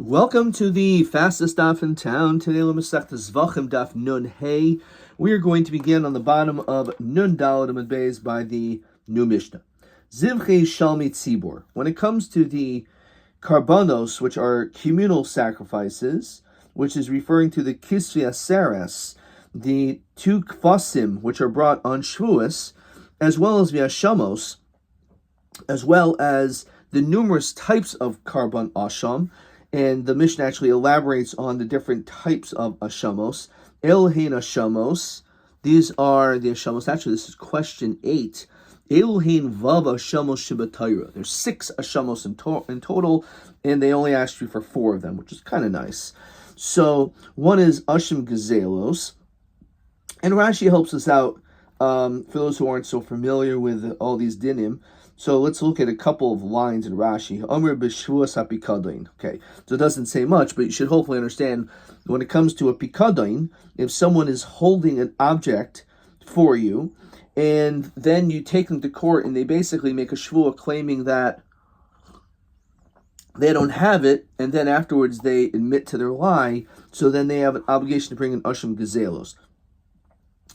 Welcome to the fastest daf in town. Today, Masechta Zevachim daf Nun Hey. We are going to begin on the bottom of Nun Daled Amud Beis by the new Mishnah. Zivchei Shalmi Tzibor. When it comes to the karbanos, which are communal sacrifices, which is referring to the Kisvi Aseres, the two kvasim which are brought on Shavuos, as well as the Ashamos, as well as the numerous types of karban asham. And the Mishnah actually elaborates on the different types of ashamos. Elohein ashamos. These are the ashamos. Actually, this is question 8. Elohein vav ashamos shibatayra. There's 6 ashamos in total, and they only asked you for 4 of them, which is kind of nice. So one is asham gazelos, and Rashi helps us out for those who aren't so familiar with all these dinim. So let's look at a couple of lines in Rashi. Omer b'shvuas hapikadain. Okay, so it doesn't say much, but you should hopefully understand when it comes to a pikadain, if someone is holding an object for you, and then you take them to court and they basically make a shvua claiming that they don't have it, and then afterwards they admit to their lie, so then they have an obligation to bring an asham gazelos.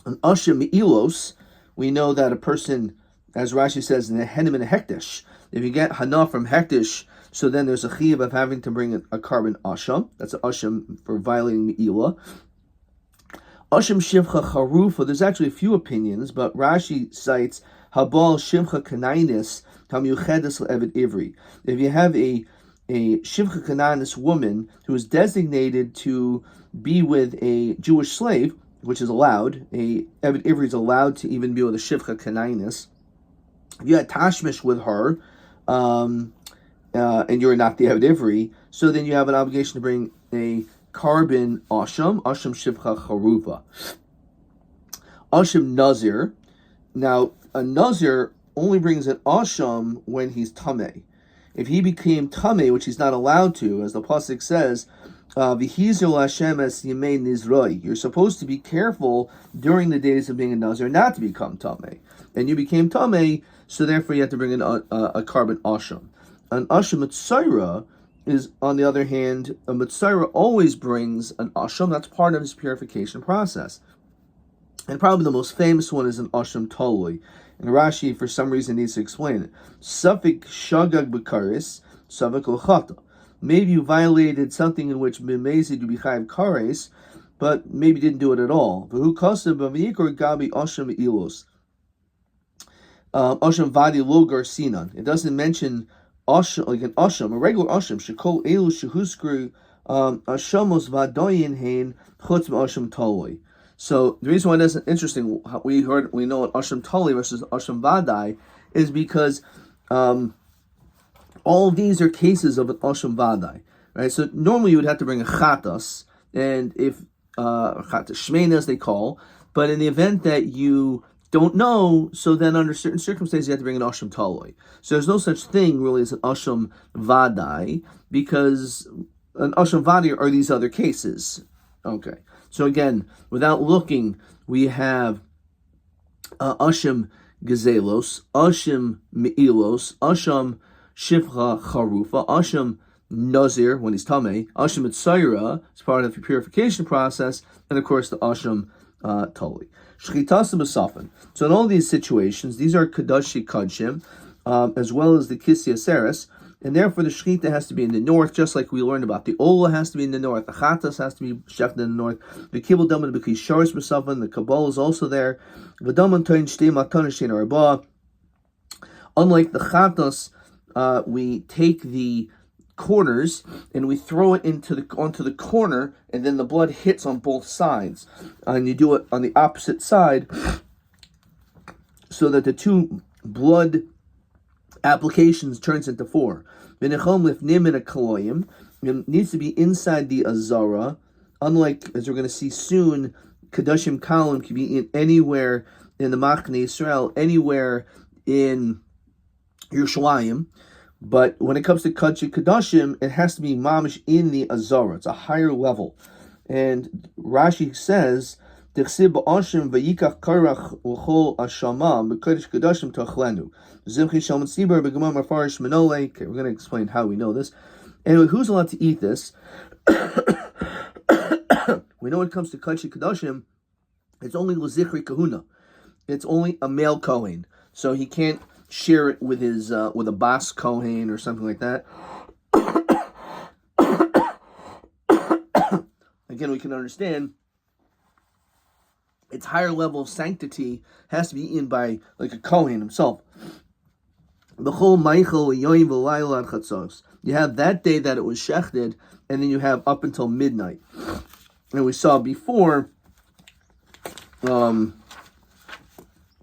An asham me'ilos, we know that a person, as Rashi says, in a henim and a hektish, if you get hana from hektish, so then there's a chiyuv of having to bring a carbon asham. That's an asham for violating me'ilah. Asham shivcha charufa. There's actually a few opinions, but Rashi cites habal shivcha kanainis hamyuchedes le'eved ivri. If you have a shivcha kanainis woman who is designated to be with a Jewish slave, which is allowed, a eved ivri is allowed to even be with a shivcha kanainis. If you had tashmish with her, and you're not the Eved Ivri, so then you have an obligation to bring a carbon asham shivcha charuva. Asham nazir. Now, a nazir only brings an asham when he's tameh. If he became tameh, which he's not allowed to, as the pasuk says, v'hizul Hashem es yimei nizroi. You're supposed to be careful during the days of being a nazir not to become tameh. And you became tameh, so therefore you have to bring in a carbon asham. An asham mitzaira is, on the other hand, a mitzaira always brings an asham. That's part of his purification process. And probably the most famous one is an asham talui. And Rashi, for some reason, needs to explain it. Safik shagag b'karis, safik l'chata. Maybe you violated something in which b'mezid you b'chayiv kares, but maybe didn't do it at all. V'hu kasev b'miyikor gabi asham ilos. Asham vadi lo garsinan. It doesn't mention asham, like an asham, a regular asham. Shekol elu shehuskru ashamos vadoyin hein chutz asham taloi. So the reason why that's interesting, we know what asham taloi versus asham vadai is because all of these are cases of an asham vadai, right? So normally you would have to bring a chatas, and if chatas shmeinas they call, but in the event that you don't know, so then under certain circumstances you have to bring an asham taloi. So there's no such thing really as an asham vadai, because an asham vadai are these other cases. Okay, so again, without looking, we have asham gazelos, asham me'ilos, asham shivcha charufa, asham nazir when he's tameh, asham mitzaira is part of the purification process, and of course the asham taloi. Shchitasim b'safin. So in all these situations, these are kadashi kadshim, as well as the kissi aseres, and therefore the shchita has to be in the north, just like we learned about. The ola has to be in the north, the chatas has to be shechted in the north, the kibbul daman b'kisharis b'safin, the kabbalah is also there, v'daman toin shtei matan shtein arba. Unlike the chatas, we take the corners and we throw it onto the corner, and then the blood hits on both sides, and you do it on the opposite side so that the two blood applications turns into 4. It needs to be inside the azara, unlike, as we're going to see soon, kadashim kalim can be in anywhere in the Machne Yisrael, anywhere in Yerushalayim. But when it comes to Kadshi Kadashim, it has to be mamish in the Azara. It's a higher level. And Rashi says, Tichsib ba'ashim v'yikach karach l'chol ashama b'kodesh Kadashim tachlenu. Zimchi shalman sibar b'gemar mafarish menole. Okay, we're going to explain how we know this. Anyway, who's allowed to eat this? We know when it comes to Kachi Kedoshim, it's only L'zichri Kahuna. It's only a male Kohen. So he can't share it with his with a Bas Kohen or something like that. Again, we can understand its higher level of sanctity has to be eaten by like a Kohen himself. You have that day that it was shechted, and then you have up until midnight. And we saw before,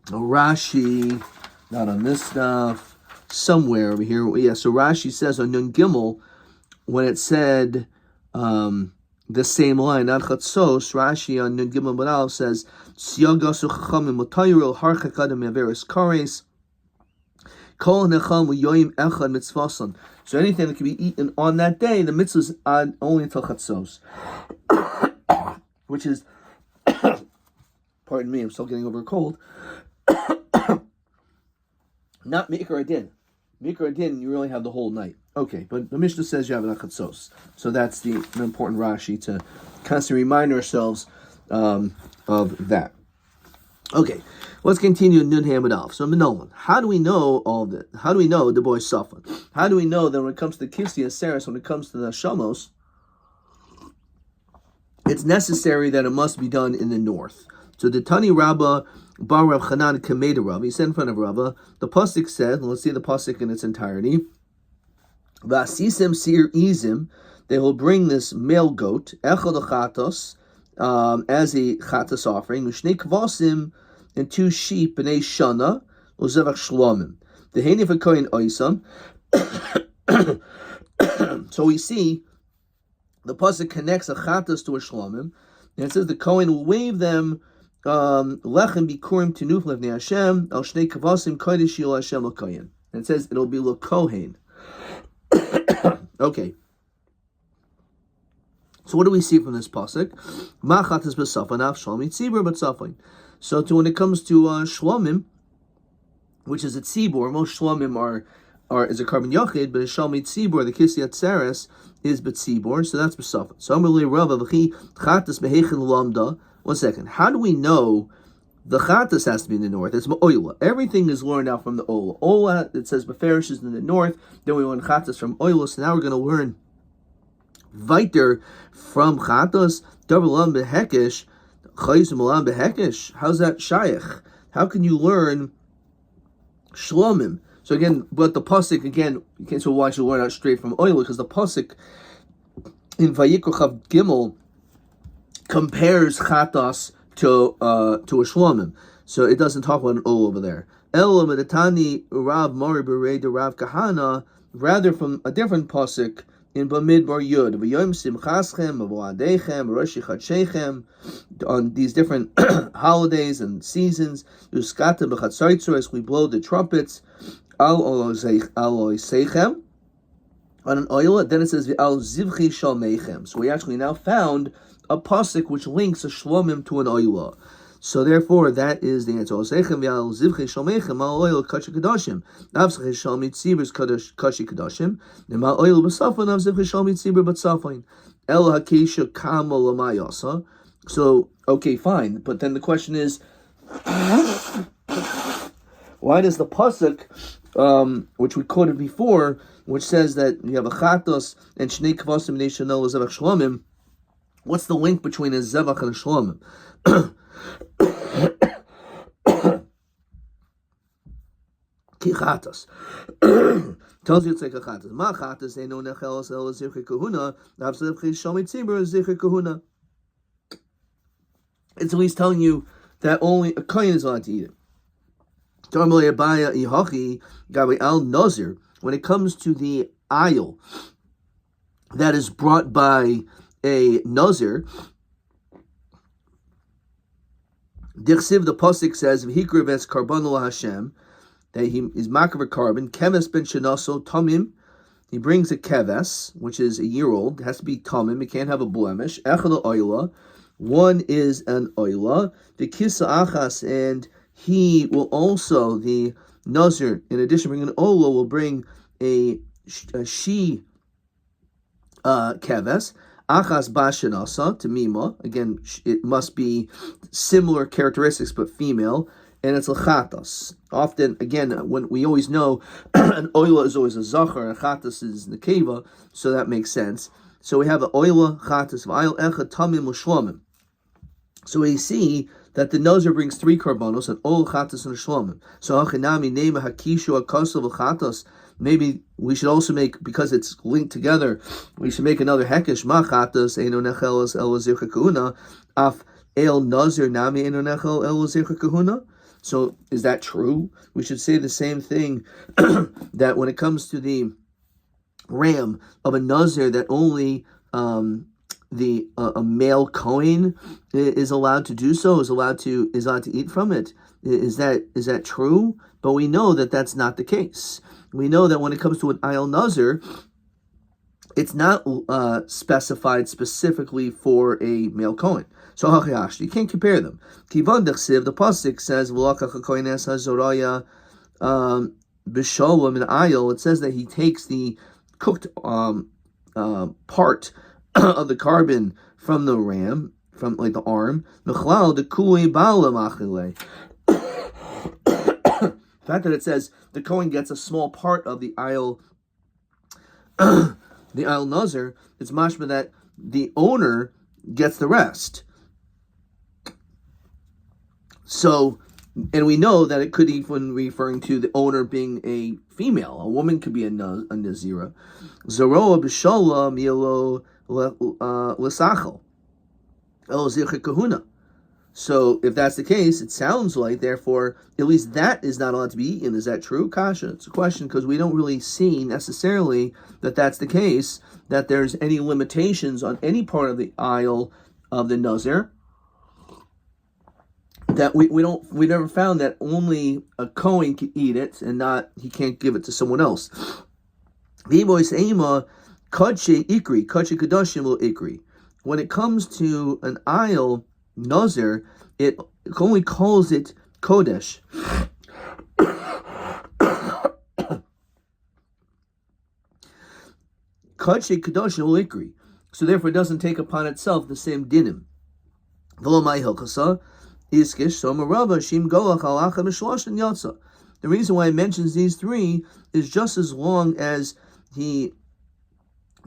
Rashi, not on this stuff, somewhere over here. Yeah, so Rashi says on Nun Gimel, when it said the same line, not Chatzos, Rashi on Nun Gimel Baral says, Siyagasu chachamim motayru harchak adam me'averes kares, kol necham u'yoyim echad mitzvasan. So anything that can be eaten on that day, the mitzvah is on only until Chatzos. Which is, pardon me, I'm still getting over a cold, not Mikra Adin. Mikra Adin, you really have the whole night. Okay, but the Mishnah says you have an Chatzos. So that's the important Rashi to constantly remind ourselves of that. Okay, let's continue Nun Hamid Alf. So Minolan, how do we know all that? How do we know the boy Safan? How do we know that when it comes to Kisya Saras, when it comes to the Shamos, it's necessary that it must be done in the north? So the Tani Rabbah Bar Rav Chanan Kameda Rav, he said in front of Rabbah, the pasuk said, and let's see the pasuk in its entirety. V'asisem sir izim, they will bring this male goat echad chatos as a chatos offering, u'shnei kvasim, and 2 sheep b'nei shana u'zevach shlomim. The hani for kohen oisam. So we see the pasuk connects a chatos to a shlomim, and it says the kohen will wave them lechem bikurim tinuf levnei Hashem al shnei kavasim kodesh yil Hashem l'kohen. And it says it'll be l'kohen. Okay. So what do we see from this pasuk? Ma chatas b'safan af shlomim tzibur b'tzafin. So when it comes to shlomim, which is a tzibur, most shlomim are is a carbon yachid, but a shalmi tzibur, the kisyat tzeres, is b'tzibur, so that's b'safan. So Amalei Rava v'chi chatas b'heichin lamda. 1 second. How do we know the chatas has to be in the north? It's ma'oila. Everything is learned out from the ola. Ola, it says beferish is in the north. Then we learn chatas from oila. So now we're going to learn weiter from chatas. Dabalam behekish, chayis malam behekish. How's that shayach? How can you learn shlomim? So again, but the pasuk again, so why should you learn out straight from oila? Because the pasuk in Vayikra Chav Gimel compares chatas to a shlomim, so it doesn't talk about an ol over there. Elo medetani Rav Mori Berei de Rav Kahana, rather from a different pasuk in Bamidbar Yud v'yom simchaschem v'adechem v'rosh chadshechem, on these different holidays and seasons. Uskata b'chatzaitzores, we blow the trumpets al oisechem on an oil. Then it says al zivchi shalmechem. So we actually now found a pasuk which links a shlomim to an oila. So therefore, that is the answer. Osechem v'al zivchei shalmechem al oil kachi kadashim. Navzchei shalmi tzibur kachi kadashim. Nemal oil b'safon nav zivchei shalmi tzibur b'safon. El hakesha kama lamayasa. So okay, fine. But then the question is, why does the pasuk, which we quoted before, which says that you have a chatos and shnei kvasim b'nei shana zevach shlomim, what's the link between a zevach and a shlomim? Ki chatas. Tells you it's like a chatas. Ma chatas ain't no nechelos el zivchei kahuna. Nav zivchei shalmi tzibur zivchei kahuna. It's at least telling you that only a kohen is allowed to eat it. When it comes to the aisle that is brought by a nazir, Dichsiv, the pasuk says, "V'hikrev es karbanu Hashem," that he is makav a carbon. Keves ben shenaso tamim. He brings a keves, which is a year old. It has to be tamim. It can't have a blemish. Echad oila. One is an oila. The kisa achas, and he will also, the nazir, in addition to bring an oila, will bring a she keves. Achas bashanasa to mima. Again, it must be similar characteristics but female, and it's lachatas. Often, again, when we always know an oila is always a zachar, and chatas is nekeva, so that makes sense. So we have an oila chatas v'ayil echad tamim l'shlomim. So we see that the Nazir brings 3 karbanos, and oil chatas and shlomim. So hachinami nema hakishu akasav v'chatas. Maybe we should also make, because it's linked together, we should make another hekesh. Ma chatas eino nechelas el zircha kahuna af el nazir nami eino nechel el zircha kahuna. So is that true? We should say the same thing, that when it comes to the ram of a nazir, that only a male kohen is allowed to do so, is allowed to eat from it. Is that true? But we know that that's not the case. We know that when it comes to an ayil nazir, it's not specified specifically for a male kohen. So you can't compare them. Kivan dechsiv, the pasuk says v'lakach hakohen es hazoraya b'shalom in ayil. It says that he takes the cooked part of the carbon from the ram, from like the arm. Mechlal the kulei ba'ala machile. The fact that it says the kohen gets a small part of the ayil, the ayil nazir, it's mashma that the owner gets the rest. So, and we know that it could even referring to the owner being a female. A woman could be a nazira. Zeroa b'shala mielo l'sachel el zircha kahuna. So, if that's the case, it sounds like, therefore, at least that is not allowed to be eaten. Is that true? Kasha, it's a question, because we don't really see necessarily that that's the case, that there's any limitations on any part of the aisle of the nazir. That we never found that only a kohen can eat it, and not, he can't give it to someone else. When it comes to an aisle nazir, it only calls it kodesh. Kadshe kadosh ikri. So therefore, it doesn't take upon itself the same dinim. The reason why it mentions these 3 is just as long as he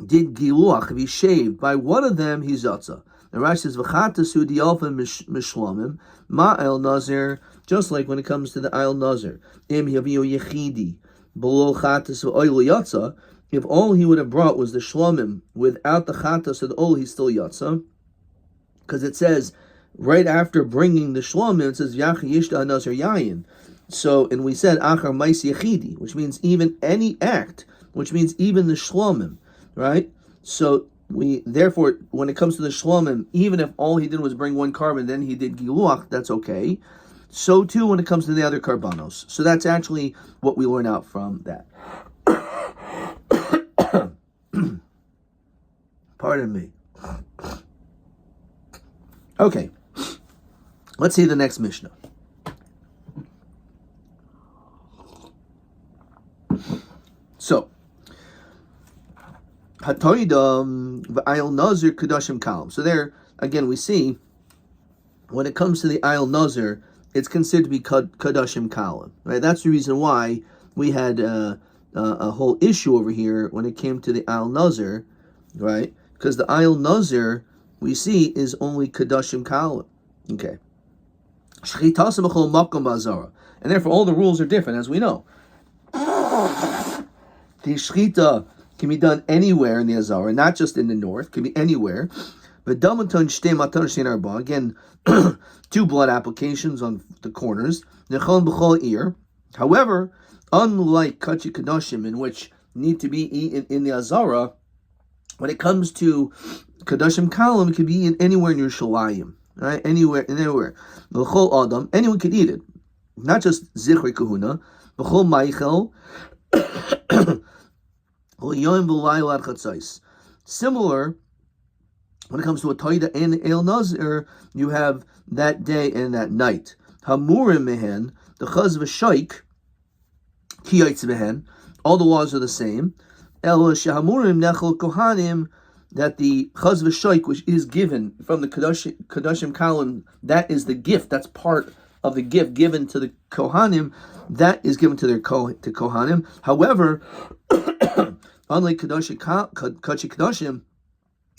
did giluach, if he shaved, by one of them he's yatsa. The Rashi says v'chatasu dialfa mishlomim ma'el nazir, just like when it comes to the ayil nazir. Im yaviu yechidi below chatas v'oil yatsa. If all he would have brought was the shlomim without the chatas or the oil, he's still yatsa, because it says right after bringing the shlomim, it says Yachi Yishta Nazir Yayin. So, and we said Achar Mais Yechidi, which means even any act, which means even the shlomim, right? So we therefore, when it comes to the shlomim, even if all he did was bring 1 carbon, then he did giluach, that's okay. So too when it comes to the other karbanos. So that's actually what we learn out from that. Pardon me. Okay. Let's see the next Mishnah. So, Hatoidam v'ayil nazir kadashim kalam. So there, again, we see, when it comes to the ayil nazir, it's considered to be kadashim kalam. Right? That's the reason why we had a whole issue over here when it came to the ayil nazir, right? Because the ayil nazir, we see, is only kadashim kalam. Okay. And therefore all the rules are different, as we know. The shchita can be done anywhere in the Azara, not just in the north, can be anywhere. But again, 2 blood applications on the corners. However, unlike kachi kadashim, in which need to be eaten in the Azara, when it comes to kadashim kalam, it can be eaten anywhere in Yerushalayim. Right, anywhere. L'chol adam, anyone can eat it, not just zichrei kahuna. L'chol meichel, l'yom v'layil ad chatzos. Similar, when it comes to a toida and el nazir, you have that day and that night. Hamurim mehen, the chaz v'shaik, ki yaitz mehen. All the laws are the same. El shehamurim nechel kohanim that the chaz v'shoik, which is given from the Kedoshim Kalim, that is the gift. That's part of the gift given to the Kohanim. That is given to to Kohanim. However, unlike Kadoshi Kedoshim,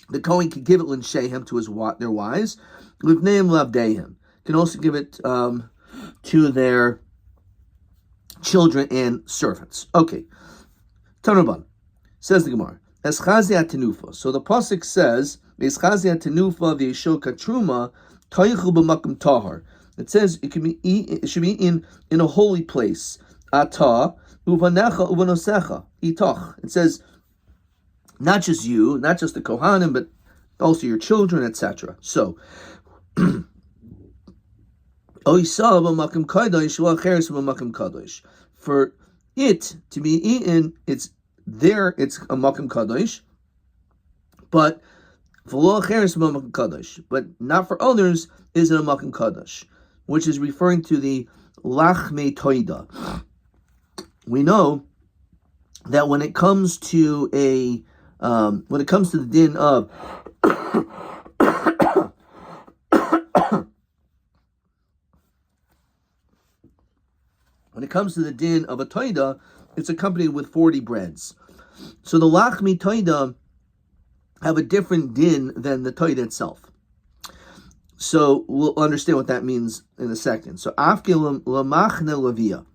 the Kohen can give it l'nshehem to their wives. Livneim lavdeim can also give it to their children and servants. Okay, Tanaban says the Gemara. Eschazia tenufa. So the pasuk says, "Eschazia tenufa v'yeshoka truma toichu b'makom tahar." It says it should be eaten in a holy place. Ata uvanecha uvanosecha itoch. It says not just you, not just the Kohanim, but also your children, etc. So, for it to be eaten, it's there. It's a makom kadosh, but not for others is it a makom kadosh, which is referring to the lachme toida. We know that when it comes to the din of when it comes to the din of a toida, it's accompanied with 40 breads. So the lachmi toida have a different din than the toida itself. So we'll understand what that means in a second. So afkel lamachne levia.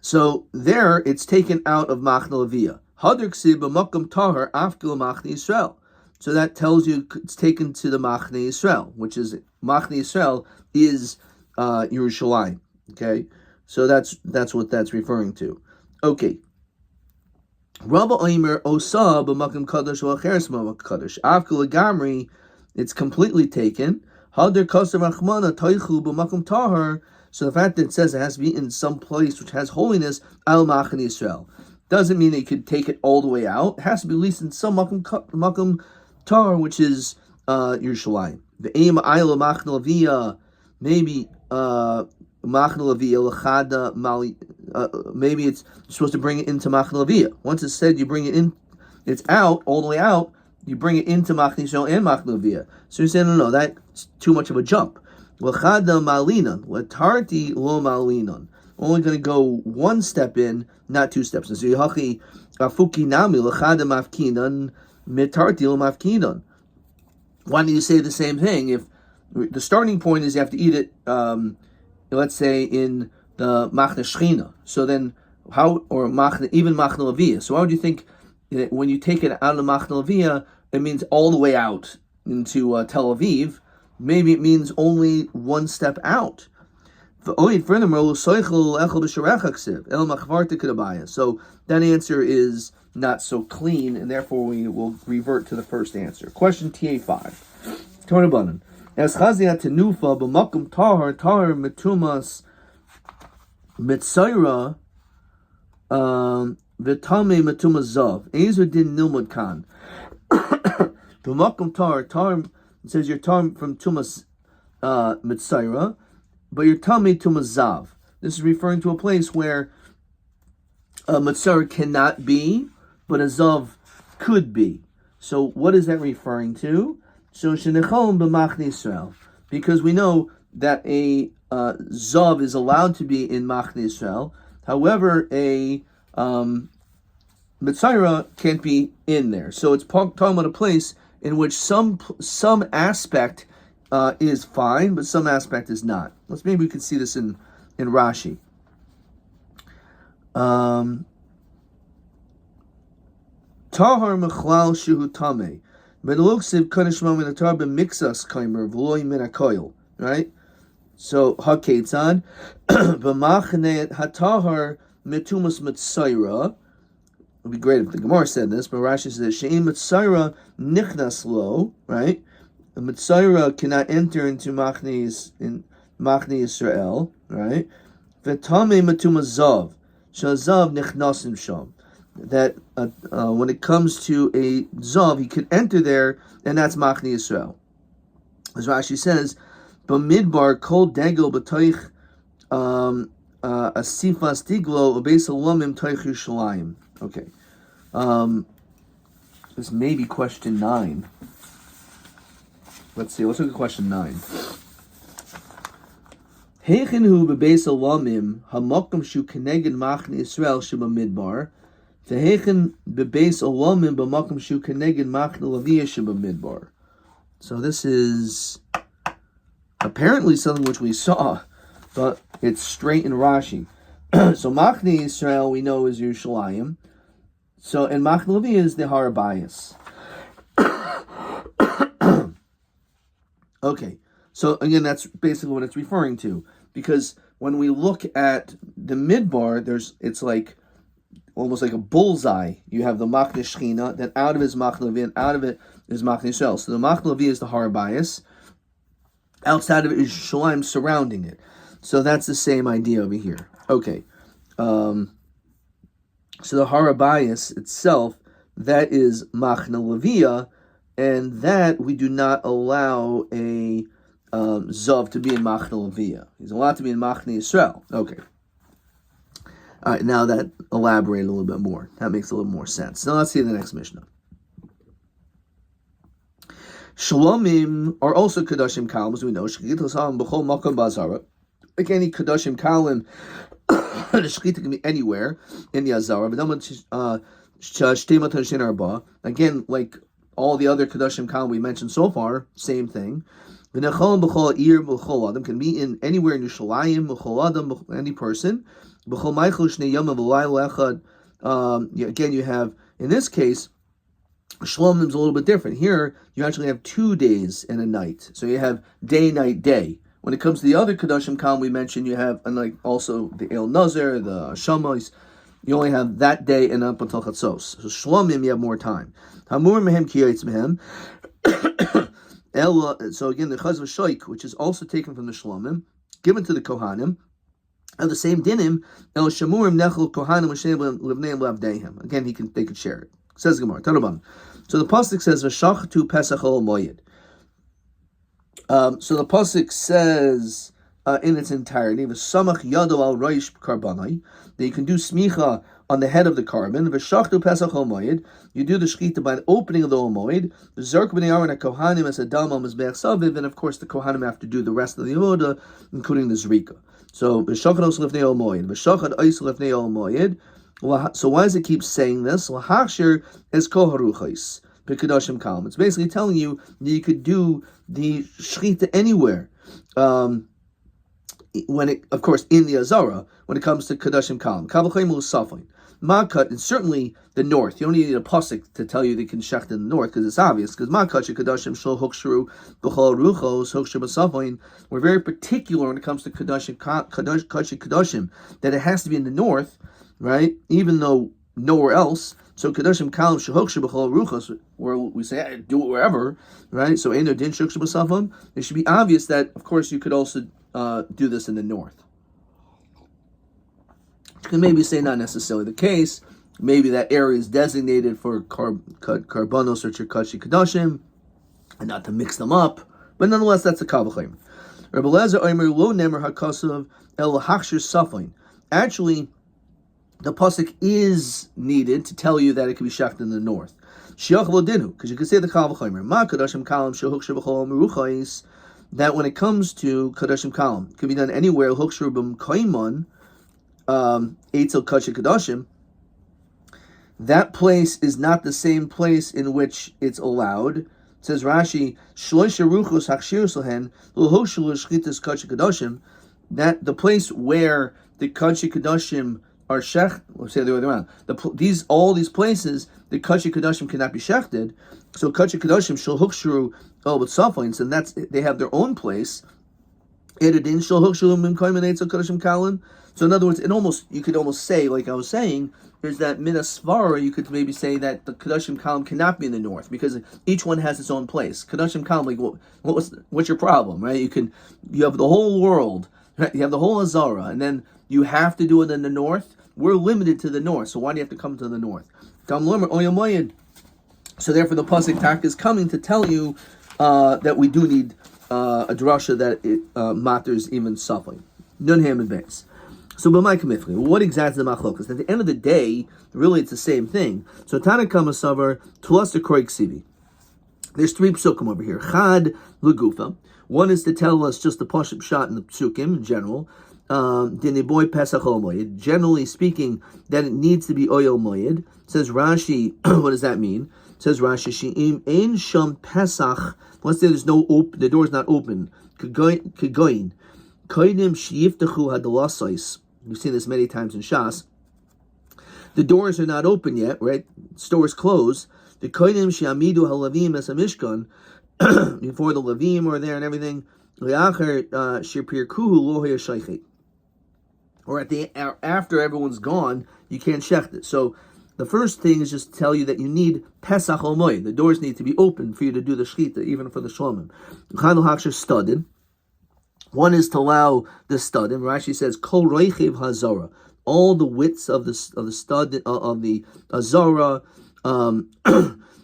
So there it's taken out of machne levia. Hadirksi b'makom tahar afkel machne Yisrael. So that tells you it's taken to the machne Yisrael, which is machne Yisrael is Yerushalayim. Okay, so that's what that's referring to. Okay. Rabbi Omer osa b'makom kadosh v'acheres b'makom kadosh. Afkel gamri, it's completely taken. Hadir kasav rachmana toichu b'makom tahar. So the fact that it says it has to be in some place which has holiness, al machne Yisrael, doesn't mean that you could take it all the way out. It has to be at least in some makom tahar, which is Yerushalayim. The aim ayla machne levia, maybe maybe it's supposed to bring it into Machne Levia. Once it's said you bring it in, it's out, all the way out, you bring it into Machne Yisrael and Machne Levia. So you say, no, that's too much of a jump. L'chada malinan, l'tarti lo malinan. Only going to go one step in, not two steps in. So Yehachi afuki nami l'chada mafkinan, mitarti lo mafkinan. Why don't you say the same thing? If the starting point is you have to eat it, let's say in the Machne Shechina. So then how, or Machne, even Machne Levia. So why would you think that when you take it out of Machne Levia, it means all the way out into Tel Aviv? Maybe it means only one step out. So that answer is not so clean, and therefore we will revert to the first answer. Question TA5. Tornabanan. As chazia tenufa b'makom tahar metumas mitzayra v'tamei metumas zav. Ezer din nilmud kan. B'makom tahar it says you're tar from tumas mitzayra, but you're tamei tumas zav. This is referring to a place where a mitzayra cannot be, but a zav could be. So what is that referring to? So shenechol b'machne Yisrael, because we know that a zav is allowed to be in machne Yisrael. However, a mitzayra can't be in there. So it's talking about a place in which some aspect is fine, but some aspect is not. Maybe we can see this in Rashi. Tahar mechlal shehu tameh. Right? So haketzad b'machne hatahar metumas mitzayra. It would be great if the Gemara said this, but Rashi says she'im mitzayra nichnas lo. Right, the mitzayra cannot enter into machne Yisrael. Right, v'tamei metumas zav shazav nichnasim sham. That when it comes to a zav, he could enter there, and that's machne Yisrael. As Rashi says, "B'midbar kol degel b'toich asifas diglo ubeis alamim toich Yerushalayim." Okay, This may be question 9. Let's see. Let's look at question 9. Heichen hu bebeis alamim hamakom shu keneged machne Yisrael shebamidbar. Veheichen bebeis alamim b'makom shu keneged machne Leviah shebamidbar. So this is apparently something which we saw, but it's straight in Rashi. So Machne Yisrael we know is Yerushalayim. So and Machne Leviah is the Har Bayis. Okay, so again that's basically what it's referring to, because when we look at the Midbar, it's like almost like a bullseye. You have the Machne Shechina, then out of it is Machne Leviah, and out of it is Machne Yisrael. So the Machne Leviah is the Har Bayis. Outside of it is Shalim surrounding it. So that's the same idea over here. Okay. So the Har Bayis itself, that is Machne Leviah, and that we do not allow a Zav to be in Machne Leviah. He's allowed to be in Machne Yisrael. Okay. All right, now that elaborated a little bit more. That makes a little more sense. Now let's see the next Mishnah. Shalomim are also Kedoshim Kalim, as we know. Like any Kedoshim Kalim, the Shechita can be anywhere in the Azara. Again, like all the other Kedoshim Kalim we mentioned so far, same thing. Can be in anywhere in Yerushalayim, any person. Again, you have, in this case, Shlomim is a little bit different. Here, you actually have 2 days and a night. So you have day, night, day. When it comes to the other Kedoshim Kalim we mentioned, you have, and like also the El Nazir, the Shammais, you only have that day and up until Chatzos. So Shlomim, you have more time. Hamur mehem ki yaitz mehem. So again, the Chaz v'Shoik, which is also taken from the Shlomim, given to the Kohanim, and the same dinim, El Shamurim nechel Kohanim v'shem livneim lavdeihim. Again, they could share it. Says Gemara, Tanaban. So the pasuk says v'shachtu pesach ol moyed. So the pasuk says in its entirety v'samach yado al reish karbanai, that you can do smicha on the head of the carbon. V'shachtu pesach ol moyed. You do the shechita by the opening of the ol moyed. V'zark b'nei Aaron kohanim as adam al mizbeach saviv, and of course the kohanim have to do the rest of the avoda, including the zrika. So v'shachad os lefnei ol moyed. V'shachad ois lefnei ol moyed. So why does it keep saying this? Lahachshir is koharuchais b'kedoshim kalim. It's basically telling you that you could do the shechita anywhere. When it, of course, in the Azara, when it comes to kedoshim kalim, kavachayim u'safin. Makat is certainly the north. You don't need a pasuk to tell you they can shecht in the north, because it's obvious. Because makat kedoshim shel hukshru b'chol ruchos hukshru b'safin. We're very particular when it comes to kedoshim that it has to be in the north. Right, even though nowhere else. So kedoshim kalim shehokshir b'chol ruchos, where we say do it wherever, right? So ein din shukshir b'safon. It should be obvious that, of course, you could also do this in the north. You can maybe say not necessarily the case. Maybe that area is designated for karbanos or cherkashi kedoshim, and not to mix them up. But nonetheless, that's a kavachim. Rabbi Lezer Omer lo nemer hakasav el hachshir safon. Actually, the pasuk is needed to tell you that it can be shechted in the north. Shiach v'odinu, because you can say the kavachaymer ma kadashim kalam shehukshir b'chol meruchais, that when it comes to kadashim kalam, it can be done anywhere. Hukshir b'mkaiman eitzel kachi kadashim. That place is not the same place in which it's allowed. It says Rashi shloisha ruchos hakshir sohen l'hoshul shchitas kachi kadashim. That the place where the kachi kadashim are shech, let's say the other way around. All these places, the kachi kadashim cannot be shechted. So kachi kadashim shel hukshru with saflins, and that's they have their own place. Edadin shel hukshru min kaimen etzel kadashim kalin. So in other words, you could almost say, like I was saying, there's that minasvara. You could maybe say that the kadashim kalim cannot be in the north because each one has its own place. Kadashim kalim, like what's your problem, right? You have the whole world, right? You have the whole Azara, and then you have to do it in the north. We're limited to the north, so why do you have to come to the north? So therefore, the pasuk tak is coming to tell you that we do need a drasha that it matters even suffering. Nun ham and base. So, what exactly is the machlokas? At the end of the day, really it's the same thing. So, Tanakama Savar, Tlusa Kroik Sivi. There's three psukim over here. Chad Legufa. One is to tell us just the pashut shot in the psukim in general. Diniboy Pesach Moyed. Generally speaking, that it needs to be Oyel Moyed. Says Rashi, what does that mean? Says Rashi, She'im Ein Sham Pesach. Let's say there's no open, the door's not open. Kegoin. Koidim Sheyiftechu Hadalasais. We've seen this many times in Shas. The doors are not open yet, right? Stores closed. The koidim she'amidu halavim es hamishkan, before the lavim are there and everything. Le'acher shepirkuhu lo hayashaychet. Or after everyone's gone, you can't shecht it. So the first thing is just to tell you that you need Pesach Omoy. The doors need to be open for you to do the shechita, even for the shlomim. Chadol hakshir studin. One is to allow the studim. Rashi says kol roichev hazara, all the widths of the stud of the azara,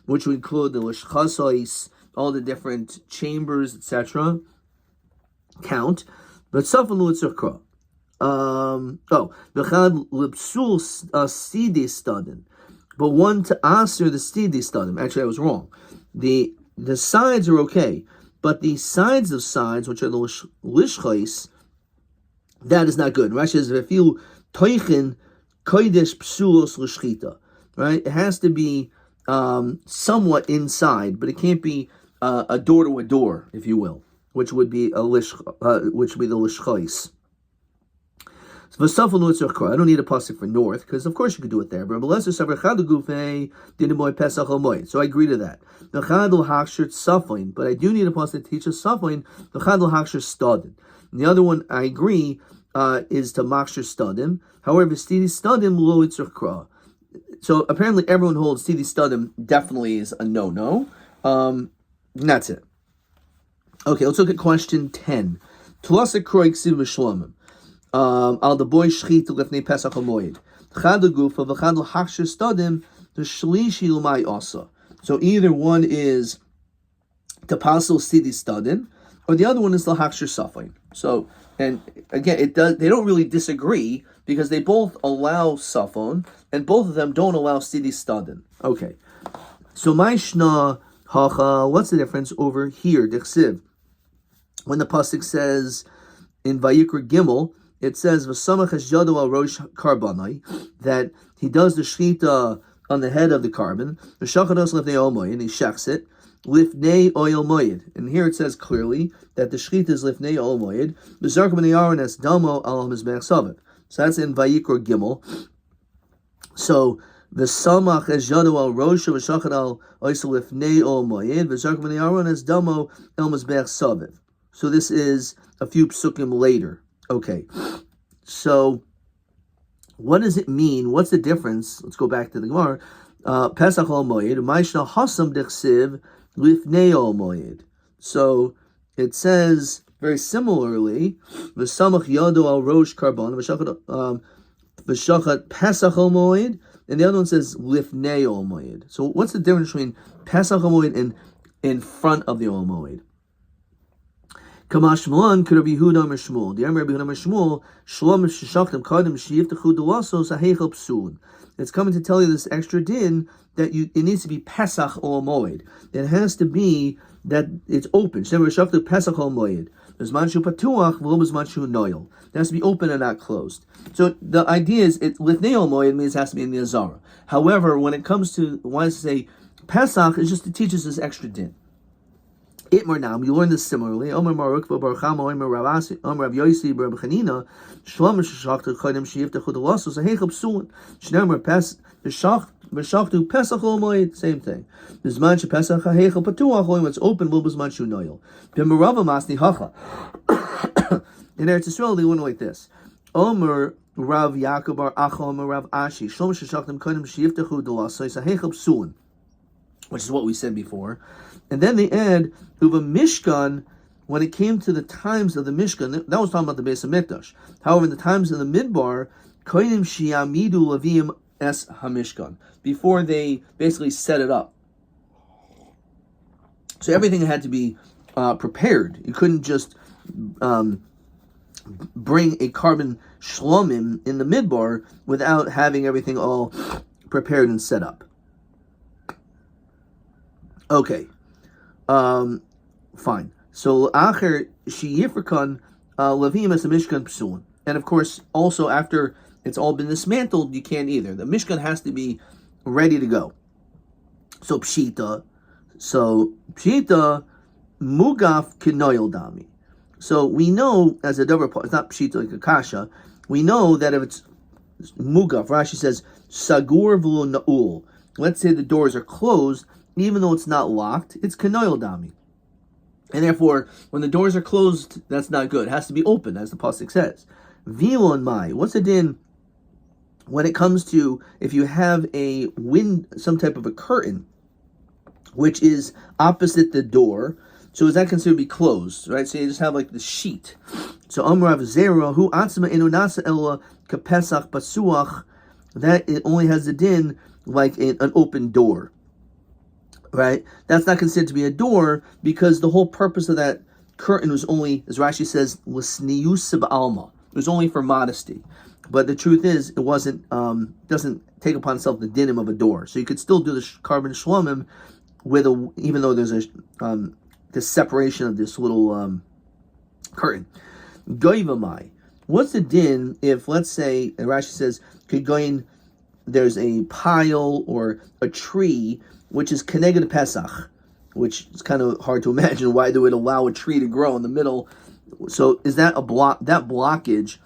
which would include the lishchasais, all the different chambers, etc. Count, but safan lutzakra. V'chad lipsul sidi studin, but one to aser the sidi studim. Actually, I was wrong. The sides are okay. But the sides of sides, which are the lishchais, that is not good. Rashi says, if you toichin kodesh psulos l'shchita, right? It has to be somewhat inside, but it can't be a door to a door, if you will, which would be which would be the lishchais. I don't need a pasuk for north, because of course you could do it there. So I agree to that. But I do need a pasuk to teach us safain. The other one I agree is to machshir stadim. However, stidi stadim lo itzurkra. So apparently everyone holds stidi stadim definitely is a no. And that's it. Okay, let's look at question 10. Tulasa kroik siv v'shlomim. Al the boy shchit lefnei Pesach hamoyed. Chad gufa v'chad l'hachshir stadim the shlishi l'may asa. So either one is to pasel sidi stadim, or the other one is l'hachshir safain. So, and again, they don't really disagree because they both allow safon, and both of them don't allow sidi stadim. Okay, so my shna hacha. What's the difference over here? Dechsiv. When the pasuk says in Vayikra Gimel, it says v'samach es yado al rosh karbanai, that he does the shechita on the head of the carbon. V'shachados lifnei oil moed, and he shechs it lifnei oil moed. And here it says clearly that the shechita is lifnei oil moed. V'zarka b'nei Aaron es damo al mizbeach savet. So that's in Vayikra Gimel. So v'samach es yado al rosh v'shachad al oisel lifnei oil moed. V'zarka b'nei Aaron es damo al mizbeach savet. So this is a few psukim later. Okay, so what does it mean? What's the difference? Let's go back to the Gemara. Pesach al moed, ma'ishna hasam dechsiv lifnei al moed. So it says very similarly, v'samach yado al rosh karban v'shachat Pesach al moed, and the other one says lifnei al moed. So what's the difference between Pesach al moed and in front of the al moed? Kamashmalan could be Yehuda or Shmuel. The Rabbi Yehuda or Shmuel, Shalom Shishachtem Kadim Sheyiftechu Delasos Aheichel Psuin. It's coming to tell you this extra din that it needs to be Pesach or Moed. It has to be that it's open. Shem Shachtem Pesach or Moed. There's Manshu Patuach, V'lobes Manshu Noyel. It has to be open and not closed. So the idea is, Lifnei Moed means it has to be in the Azara. However, when it comes to, why does it say Pesach, it's just to teach us this extra din. Itmar now, you learn this similarly. Omer Maruk v'Barchama, Omer Rav Yosi, Rav Chanina, Shlom Shachtu Chodim Sheyiftechu Delasos Aheichel Psuin. Shneimar V'Shachtu Pesach Ol Moed, same thing. B'Zman Shepesach Aheichel Patuach, when it's open, will B'Zman Shu Noyel. B'Merava Masni Hacha. In Eretz Yisrael, they learn like this. Omer Rav Yaakov Bar Acha, Omer Rav Ashi, Shlom Shachtum Chodim Sheyiftechu Delasos Aheichel Psuin, which is what we said before. And then they add Uva Mishkan when it came to the times of the Mishkan. That was talking about the Beis HaMikdash. However, in the times of the Midbar, Koinim Shiamidu Levim Es HaMishkan, before they basically set it up. So everything had to be prepared. You couldn't just bring a carbon shlomim in the midbar without having everything all prepared and set up. Okay, fine. So acher sheyifrakan levim as a mishkan psulim, and of course also after it's all been dismantled, you can't either. The mishkan has to be ready to go. So pshita mugaf kinoyel dami. So we know as a davar, it's not pshita like a kasha. We know that if it's mugaf, Rashi says sagur v'lo na'ul. Let's say the doors are closed, even though it's not locked, it's kinoyel dami. And therefore, when the doors are closed, that's not good. It has to be open, as the pasuk says. Vilon mai. What's it in when it comes to if you have a some type of a curtain, which is opposite the door? So is that considered to be closed, right? So you just have like the sheet. So Amrav Zera, who atzma enu nasa ella kapesach pasuach, that it only has a din like an open door, right? That's not considered to be a door because the whole purpose of that curtain was only, as Rashi says, l'sniyus b'alma. It was only for modesty. But the truth is, it wasn't, doesn't take upon itself the dinim of a door. So you could still do the carbon shlomim with even though there's the separation of this little curtain. Goyvamai. What's the din if, let's say, and Rashi says, there's a pile or a tree which is keneged Pesach, which is kind of hard to imagine why they would allow a tree to grow in the middle. So is that that blockage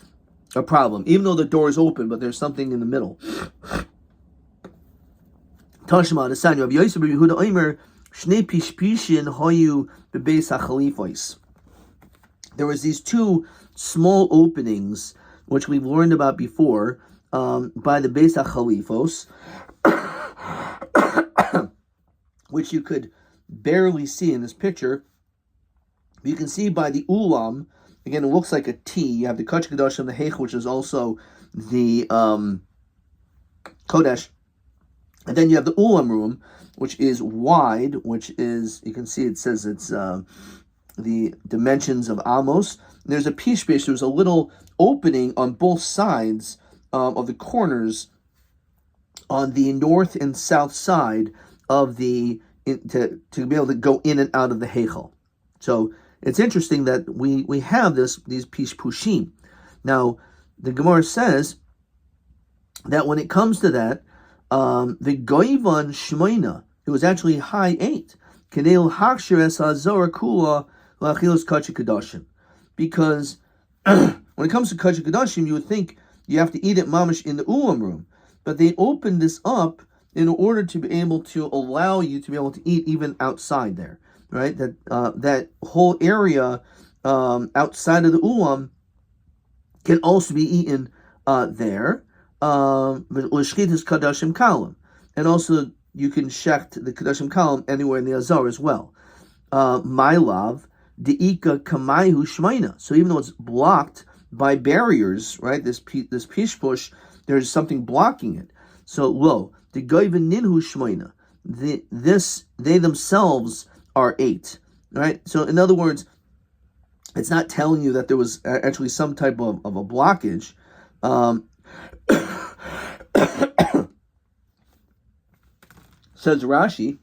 a problem? Even though the door is open, but there's something in the middle. Tashma, the sign of Yosef Yehuda Omer, Shnei Pishpishin Hoyu Bebeis HaChalifos. There was these two small openings, which we've learned about before, by the Beis HaChalifos, which you could barely see in this picture. You can see by the Ulam, again, it looks like a T. You have the Kodesh Kodashim, the Heich, which is also the Kodesh. And then you have the Ulam room, which is wide, which is, you can see it says it's the dimensions of Amos. There's a pishpish, there's a little opening on both sides of the corners on the north and south side of to be able to go in and out of the Heichel. So it's interesting that we have these pishpushim. Now, the Gemara says that when it comes to that, the Goivan Shmoina, it was actually high 8. Kedel Hakshir Es Hazor Kula Lachilos Kachi Kadashim. Because when it comes to Kachi Kadashim, you would think you have to eat it mamish in the Ulam room. But they opened this up in order to be able to allow you to be able to eat even outside there. Right? That whole area outside of the Ulam can also be eaten there. And also you can shecht the Kadashim Kalam anywhere in the Azar as well. My love, deika kamayhu shmaina. So even though it's blocked by barriers, right? This pishpush, there's something blocking it. So lo, the goyven ninhu shmaina. They themselves are 8, right? So in other words, it's not telling you that there was actually some type of a blockage. Says Rashi,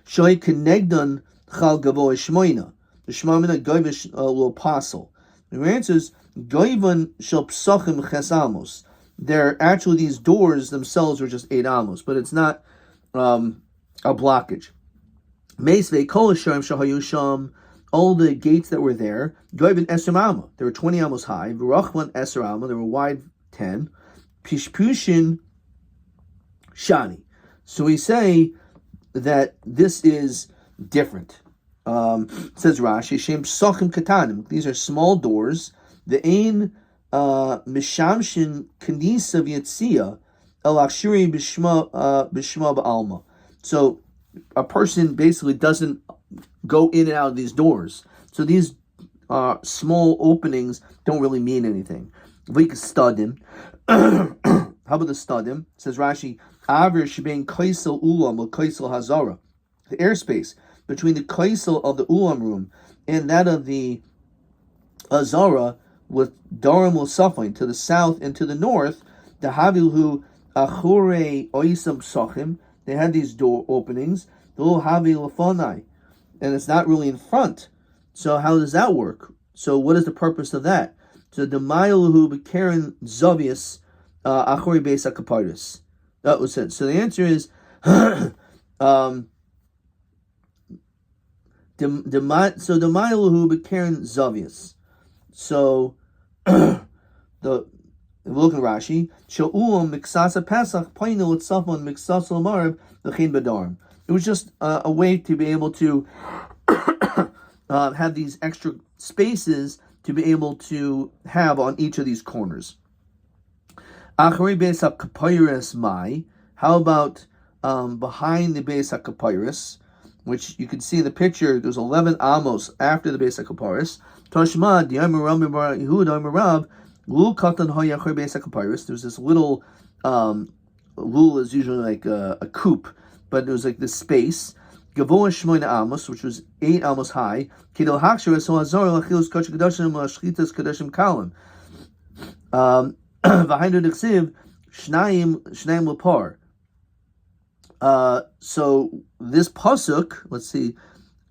Shoy Kenegdon Chal Gavoy Shmoina. The Shmamina Goivish will apostle. The answer is Goivan Shel Psachim Chesamos. They're actually, these doors themselves are just 8 amos, but it's not a blockage. Meisvei Kol Hashem Shahayu Sham. All the gates that were there, Goivan Esrim Amma. They were 20 amos high. V'rachvan Esr Amma. They were wide 10. Pishpushin Shani. So we say that this is different. Says Rashi, Shem Psachim Katanim. These are small doors. The Ein Mishamshin Kanisa V'Yetzia Elachshuri B'Shma B'Alma. So a person basically doesn't go in and out of these doors. So these small openings don't really mean anything. V'ik Stadim. How about the Stadim? Says Rashi, Avir Shbein Kaisel Ulam or Kaisel Hazara. The airspace between the kaisel of the ulam room and that of the azara with darim l'safin to the south and to the north, the havilhu achure oisam sachim. They had these door openings. The little havil l'fanai, and it's not really in front. So how does that work? So what is the purpose of that? So the mayalahu b'karen zavius achure beis hakaparis. That was it. So the answer is so the mayalahu b'karen zavius. So the look at Rashi. Sha'ulam miksasa pesach painu itzafon miksasa l'marib l'chein b'darm. It was just a way to be able to have these extra spaces to be able to have on each of these corners. Acharei beis hakapayres mai. How about behind the beis hakapayres, which you can see in the picture? There's 11 amos after the beis hakapayres. Tashma di'amar Rabbi bar Yehuda amar Rab lul katan haya acharei beis hakapayres. There's this little lul is usually like a coop, but it was like this space. Gavoa shmoina amos, which was 8 amos high. Kidol hakshar so hazar lachilus kach kedashim lashchitas kedashim kalim. V'hainu dichsiv shnayim lepar. So this pasuk, let's see,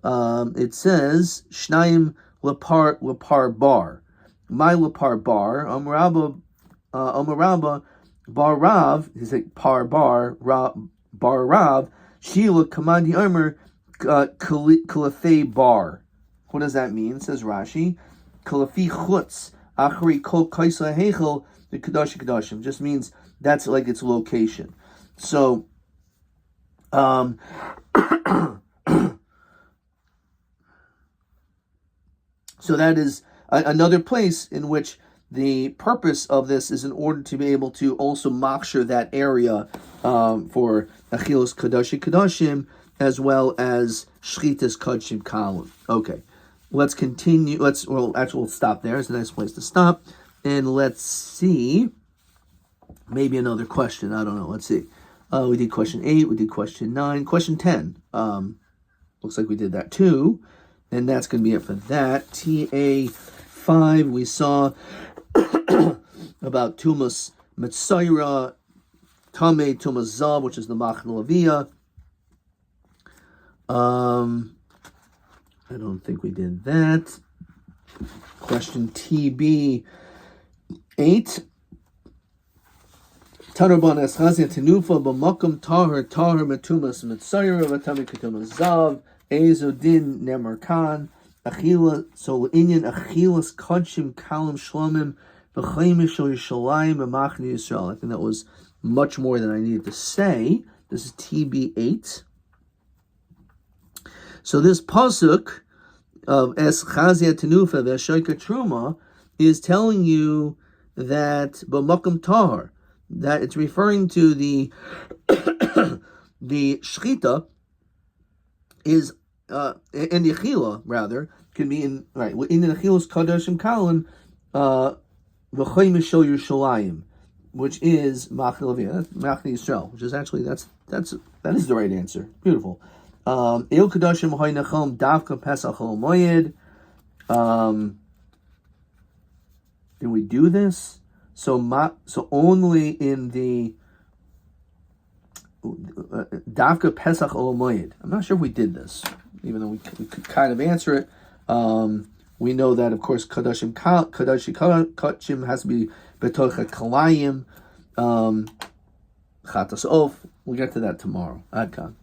it says shnayim lepar bar. My lepar bar. Amarabba bar rav. He's like par bar bar rav. Sheila Kamandi Armor Kalafei Bar. What does that mean? Says Rashi. Kalafi Chutz Achri Kol Kaisa Hechel the Kadash Kadashim. Just means that's like its location. So so that is another place in which the purpose of this is in order to be able to also machshir that area for achilos kadoshi kadoshim as well as shchitas kodshim kalim. Okay, let's continue. We'll stop there. It's a nice place to stop, and let's see. Maybe another question. I don't know. Let's see. We did question 8. We did question 9. Question 10. Looks like we did that too, and that's going to be it for that. TA 5. We saw about Tumas Metzaira, Tame Tumas Zav, which is the Machna Lavia. I don't think we did that. Question TB 8. Taraban Eschazia Tenufa Bamakum Tahar Metumas Metzaira Vatame Ketumas Zav Ezodin Nemar Khan. Achila, so Inyan Achilas Kodshim Kalim Shlomim V'chaimishal Yishalayim V'machni Yisrael. I think that was much more than I needed to say. This is TB8. So this pasuk of Es Chazia Tenufa V'Shoika Truma is telling you that B'Makom Tahar, that it's referring to the the shchita is and the achila rather can be in the achilas kadashim kalim v'choy mishol Yerushalayim, which is Machna Levia, Machna Yisrael, which is actually that is the right answer. Beautiful. El kadashim hoy nachom davka pesach hol moyed. Did we do this? So only in the davka pesach hol moyed. I'm not sure if we did this, even though we could kind of answer it. We know that, of course, Kadashim has to be Betocha Kalayim, Chatas Of. We'll get to that tomorrow. Adkan.